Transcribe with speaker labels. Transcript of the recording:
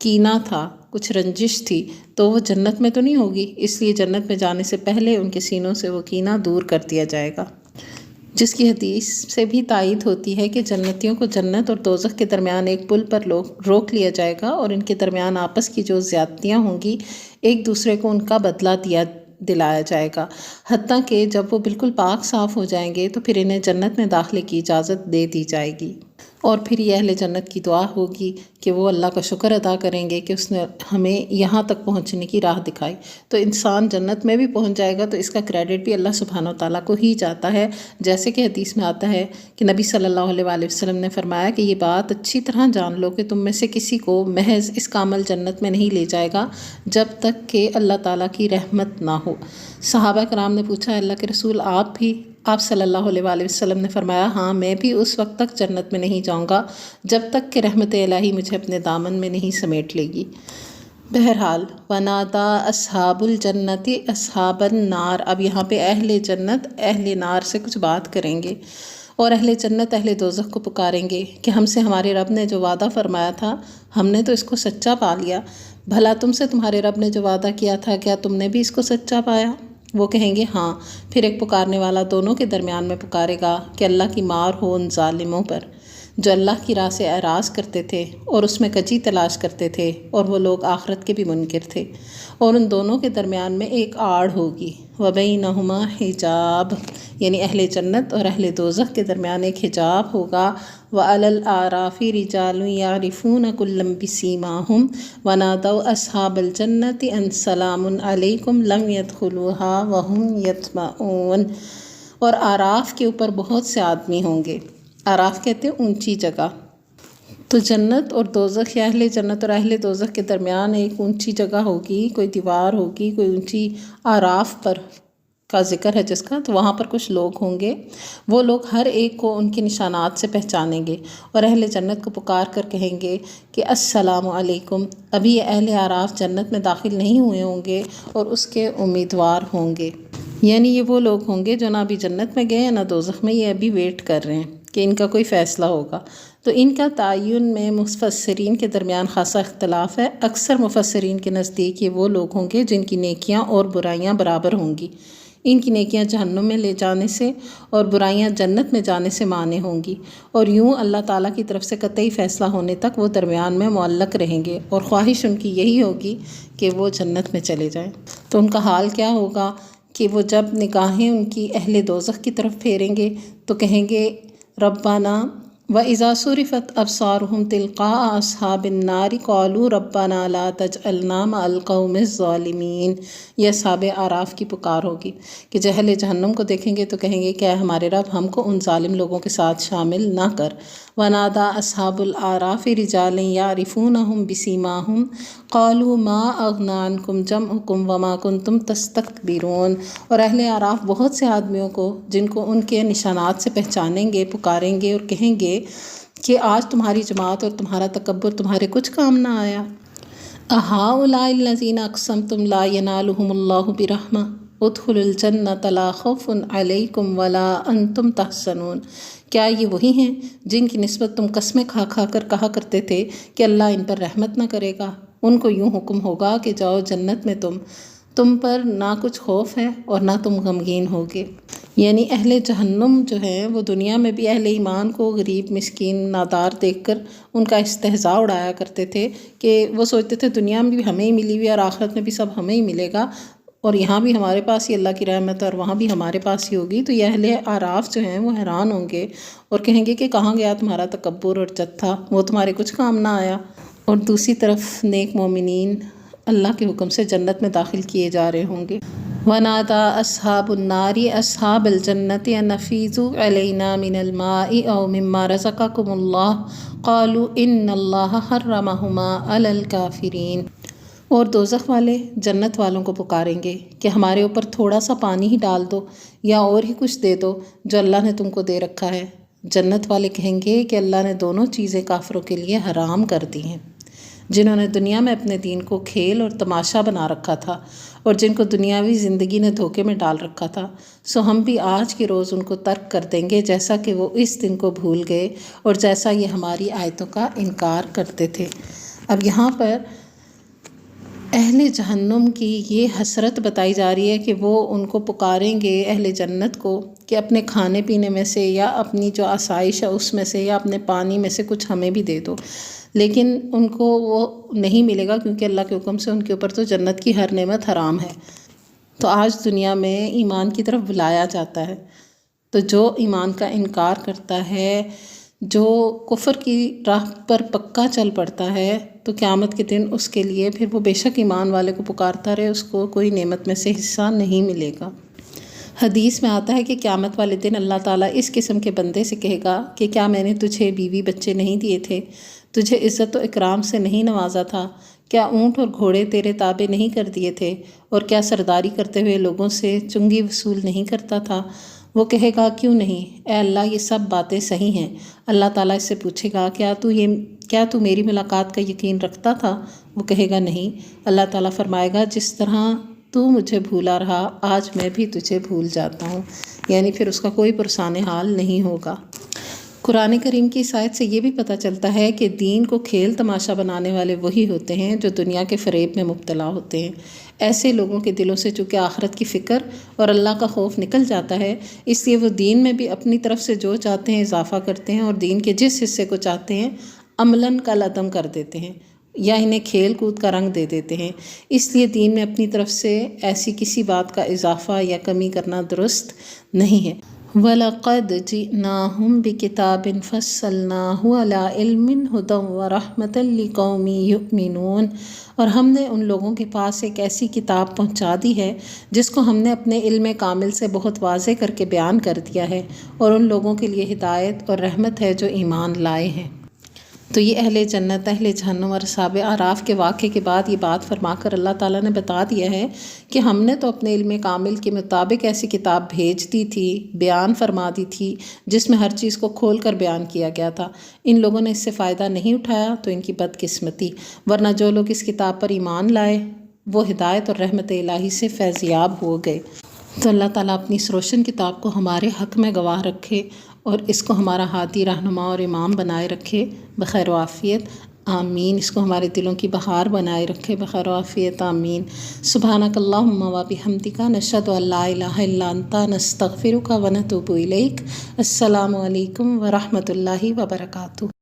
Speaker 1: کینہ تھا، کچھ رنجش تھی، تو وہ جنت میں تو نہیں ہوگی، اس لیے جنت میں جانے سے پہلے ان کے سینوں سے وہ کینہ دور کر دیا جائے گا، جس کی حدیث سے بھی تائید ہوتی ہے کہ جنتیوں کو جنت اور دوزخ کے درمیان ایک پل پر روک لیا جائے گا اور ان کے درمیان آپس کی جو زیادتیاں ہوں گی ایک دوسرے کو ان کا بدلہ دلایا جائے گا، حتیٰ کہ جب وہ بالکل پاک صاف ہو جائیں گے تو پھر انہیں جنت میں داخلے کی اجازت دے دی جائے گی، اور پھر یہ اہل جنت کی دعا ہوگی کہ وہ اللہ کا شکر ادا کریں گے کہ اس نے ہمیں یہاں تک پہنچنے کی راہ دکھائی۔ تو انسان جنت میں بھی پہنچ جائے گا تو اس کا کریڈٹ بھی اللہ سبحانہ وتعالیٰ کو ہی جاتا ہے، جیسے کہ حدیث میں آتا ہے کہ نبی صلی اللہ علیہ وآلہ وسلم نے فرمایا کہ یہ بات اچھی طرح جان لو کہ تم میں سے کسی کو محض اس کا عمل جنت میں نہیں لے جائے گا جب تک کہ اللہ تعالیٰ کی رحمت نہ ہو۔ صحابہ کرام نے پوچھا اللہ کے رسول آپ صلی اللہ علیہ وآلہ وسلم نے فرمایا ہاں، میں بھی اس وقت تک جنت میں نہیں جاؤں گا جب تک کہ رحمت الہی مجھے اپنے دامن میں نہیں سمیٹ لے گی۔ بہرحال ونادا اصحاب الجنت اصحاب النار، اب یہاں پہ اہل جنت اہل نار سے کچھ بات کریں گے، اور اہل جنت اہل دوزخ کو پکاریں گے کہ ہم سے ہمارے رب نے جو وعدہ فرمایا تھا ہم نے تو اس کو سچا پا لیا، بھلا تم سے تمہارے رب نے جو وعدہ کیا تھا کیا تم نے بھی اس کو سچا پایا؟ وہ کہیں گے ہاں، پھر ایک پکارنے والا دونوں کے درمیان میں پکارے گا کہ اللہ کی مار ہو ان ظالموں پر جو اللہ کی راہ سے اعراض کرتے تھے اور اس میں کجی تلاش کرتے تھے، اور وہ لوگ آخرت کے بھی منکر تھے، اور ان دونوں کے درمیان میں ایک آڑ ہوگی، وبینہما حجاب، یعنی اہل جنت اور اہل دوزخ کے درمیان ایک حجاب ہوگا، وعلی الاعراف رجال یعرفون کلا بسیماہم ونادوا اصحاب الجنت ان سلام علیکم لم يدخلوها وهم یطمعون، اور اعراف کے اوپر بہت سے آدمی ہوں گے، اعراف کہتے ہیں اونچی جگہ، تو جنت اور دوزخ یا اہل جنت اور اہل دوزخ کے درمیان ایک اونچی جگہ ہوگی، کوئی دیوار ہوگی، کوئی اونچی اعراف پر کا ذکر ہے جس کا، تو وہاں پر کچھ لوگ ہوں گے، وہ لوگ ہر ایک کو ان کے نشانات سے پہچانیں گے اور اہل جنت کو پکار کر کہیں گے کہ السلام علیکم، ابھی یہ اہل اعراف جنت میں داخل نہیں ہوئے ہوں گے اور اس کے امیدوار ہوں گے، یعنی یہ وہ لوگ ہوں گے جو نہ ابھی جنت میں گئے ہیں نہ دوزخ میں، یہ ابھی ویٹ کر رہے ہیں کہ ان کا کوئی فیصلہ ہوگا۔ تو ان کا تعین میں مفسرین کے درمیان خاصا اختلاف ہے، اکثر مفسرین کے نزدیک یہ وہ لوگ ہوں گے جن کی نیکیاں اور برائیاں برابر ہوں گی، ان کی نیکیاں جہنم میں لے جانے سے اور برائیاں جنت میں جانے سے مانع ہوں گی، اور یوں اللہ تعالیٰ کی طرف سے قطعی فیصلہ ہونے تک وہ درمیان میں معلق رہیں گے، اور خواہش ان کی یہی ہوگی کہ وہ جنت میں چلے جائیں۔ تو ان کا حال کیا ہوگا کہ وہ جب نگاہیں ان کی اہل دوزخ کی طرف پھیریں گے تو کہیں گے ربنا وَإِذَا صُرِفَتْ أَبْصَارُهُمْ تِلْقَاءَ أَصْحَابِ النَّارِ قَالُوا رَبَّنَا لَا تَجْعَلْنَا مَعَ الْقَوْمِ الظَّالِمِينَ، یہ اصحاب اعراف کی پکار ہوگی کہ جو اہل جہنم کو دیکھیں گے تو کہیں گے کہ اے ہمارے رب ہم کو ان ظالم لوگوں کے ساتھ شامل نہ کر۔ وَنَادَى أَصْحَابُ الْأَعْرَافِ رِجَالًا يَعْرِفُونَهُمْ بِسِيمَاهُمْ قَالُوا مَا أَغْنَىٰ عَنْكُمْ جَمْعُكُمْ وَمَا كُنْتُمْ تَسْتَكْبِرُونَ، اور اہل اعراف بہت سے آدمیوں کو جن کو ان کے نشانات سے پہچانیں گے پکاریں گے اور کہیں گے کہ آج تمہاری جماعت اور تمہارا تکبر تمہارے کچھ کام نہ آیا۔ أَهَٰؤُلَاءِ الَّذِينَ أَقْسَمْتُمْ لَا يَنَالُهُمُ اللَّهُ بِرَحْمَةٍ ادْخُلُوا الْجَنَّةَ لَا خَوْفٌ عَلَيْكُمْ وَلَا أَنْتُمْ تَحْزَنُونَ، کیا یہ وہی ہیں جن کی نسبت تم قسمیں کھا کھا کر کہا کرتے تھے کہ اللہ ان پر رحمت نہ کرے گا؟ ان کو یوں حکم ہوگا کہ جاؤ جنت میں، تم پر نہ کچھ خوف ہے اور نہ تم غمگین ہوگے۔ یعنی اہل جہنم جو ہیں وہ دنیا میں بھی اہل ایمان کو غریب مسکین نادار دیکھ کر ان کا استہزاء اڑایا کرتے تھے کہ وہ سوچتے تھے دنیا میں بھی ہمیں ہی ملی ہوئی اور آخرت میں بھی سب ہمیں ہی ملے گا، اور یہاں بھی ہمارے پاس ہی اللہ کی رحمت ہے اور وہاں بھی ہمارے پاس ہی ہوگی۔ تو یہ اہل اعراف جو ہیں وہ حیران ہوں گے اور کہیں گے کہ کہاں گیا تمہارا تکبر اور جتھا، وہ تمہارے کچھ کام نہ آیا۔ اور دوسری طرف نیک مومنین اللہ کے حکم سے جنت میں داخل کیے جا رہے ہوں گے۔ وَنَادَى أَصْحَابُ النَّارِ أَصْحَابَ الْجَنَّةِ أَنْ أَفِيضُوا عَلَيْنَا مِنَ الْمَاءِ أَوْ مِمَّا رَزَقَكُمُ اللَّهُ قَالُوا إِنَّ اللَّهَ حَرَّمَهُمَا عَلَى الْكَافِرِينَ، اور دوزخ والے جنت والوں کو پکاریں گے کہ ہمارے اوپر تھوڑا سا پانی ہی ڈال دو یا اور ہی کچھ دے دو جو اللہ نے تم کو دے رکھا ہے۔ جنت والے کہیں گے کہ اللہ نے دونوں چیزیں کافروں کے لیے حرام کر دی ہیں، جنہوں نے دنیا میں اپنے دین کو کھیل اور تماشا بنا رکھا تھا اور جن کو دنیاوی زندگی نے دھوکے میں ڈال رکھا تھا، سو ہم بھی آج کے روز ان کو ترک کر دیں گے جیسا کہ وہ اس دن کو بھول گئے اور جیسا یہ ہماری آیتوں کا انکار کرتے تھے۔ اب یہاں پر اہل جہنم کی یہ حسرت بتائی جا رہی ہے کہ وہ ان کو پکاریں گے اہل جنت کو کہ اپنے کھانے پینے میں سے یا اپنی جو آسائش ہے اس میں سے یا اپنے پانی میں سے کچھ ہمیں بھی دے دو، لیکن ان کو وہ نہیں ملے گا کیونکہ اللہ کے حکم سے ان کے اوپر تو جنت کی ہر نعمت حرام ہے۔ تو آج دنیا میں ایمان کی طرف بلایا جاتا ہے، تو جو ایمان کا انکار کرتا ہے، جو کفر کی راہ پر پکا چل پڑتا ہے، تو قیامت کے دن اس کے لیے پھر وہ بے شک ایمان والے کو پکارتا رہے، اس کو کوئی نعمت میں سے حصہ نہیں ملے گا۔ حدیث میں آتا ہے کہ قیامت والے دن اللہ تعالیٰ اس قسم کے بندے سے کہے گا کہ کیا میں نے تجھے بیوی بچے نہیں دیے تھے، تجھے عزت و اکرام سے نہیں نوازا تھا، کیا اونٹ اور گھوڑے تیرے تابع نہیں کر دیے تھے، اور کیا سرداری کرتے ہوئے لوگوں سے چنگی وصول نہیں کرتا تھا؟ وہ کہے گا کیوں نہیں، اے اللہ یہ سب باتیں صحیح ہیں۔ اللہ تعالیٰ اس سے پوچھے گا کیا تو میری ملاقات کا یقین رکھتا تھا؟ وہ کہے گا نہیں۔ اللہ تعالیٰ فرمائے گا جس طرح تو مجھے بھولا رہا آج میں بھی تجھے بھول جاتا ہوں، یعنی پھر اس کا کوئی پرسان حال نہیں ہوگا۔ قرآن کریم کی اس آیت سے یہ بھی پتہ چلتا ہے کہ دین کو کھیل تماشا بنانے والے وہی ہوتے ہیں جو دنیا کے فریب میں مبتلا ہوتے ہیں۔ ایسے لوگوں کے دلوں سے چونکہ آخرت کی فکر اور اللہ کا خوف نکل جاتا ہے، اس لیے وہ دین میں بھی اپنی طرف سے جو چاہتے ہیں اضافہ کرتے ہیں، اور دین کے جس حصے کو چاہتے ہیں عملاً کالعدم کر دیتے ہیں یا انہیں کھیل کود کا رنگ دے دیتے ہیں۔ اس لیے دین میں اپنی طرف سے ایسی کسی بات کا اضافہ یا کمی کرنا درست نہیں ہے۔ وَلَقَدْ جِئْنَاهُمْ بِكِتَابٍ فَصَّلْنَاهُ عَلَىٰ عِلْمٍ هُدًى وَرَحْمَةً لِقَوْمٍ يُؤْمِنُونَ، اور ہم نے ان لوگوں کے پاس ایک ایسی کتاب پہنچا دی ہے جس کو ہم نے اپنے علم کامل سے بہت واضح کر کے بیان کر دیا ہے، اور ان لوگوں کے لیے ہدایت اور رحمت ہے جو ایمان لائے ہیں۔ تو یہ اہل جنت، اہل جہنم اور اصحاب اعراف کے واقعے کے بعد یہ بات فرما کر اللہ تعالیٰ نے بتا دیا ہے کہ ہم نے تو اپنے علم کامل کے مطابق ایسی کتاب بھیج دی تھی، بیان فرما دی تھی، جس میں ہر چیز کو کھول کر بیان کیا گیا تھا۔ ان لوگوں نے اس سے فائدہ نہیں اٹھایا تو ان کی بدقسمتی، ورنہ جو لوگ اس کتاب پر ایمان لائے وہ ہدایت اور رحمت الہی سے فیضیاب ہو گئے۔ تو اللہ تعالیٰ اپنی اس روشن کتاب کو ہمارے حق میں گواہ رکھے اور اس کو ہمارا ہادی رہنما اور امام بنائے رکھے بخیر و عافیت، آمین۔ اس کو ہمارے دلوں کی بہار بنائے رکھے بخیر و عافیت، آمین۔ سبحانک اللہم و بحمدک، نشہد ان لا الہ الا انت، نستغفرک و نتوب الیک۔ السلام علیکم ورحمۃ اللہ وبرکاتہ۔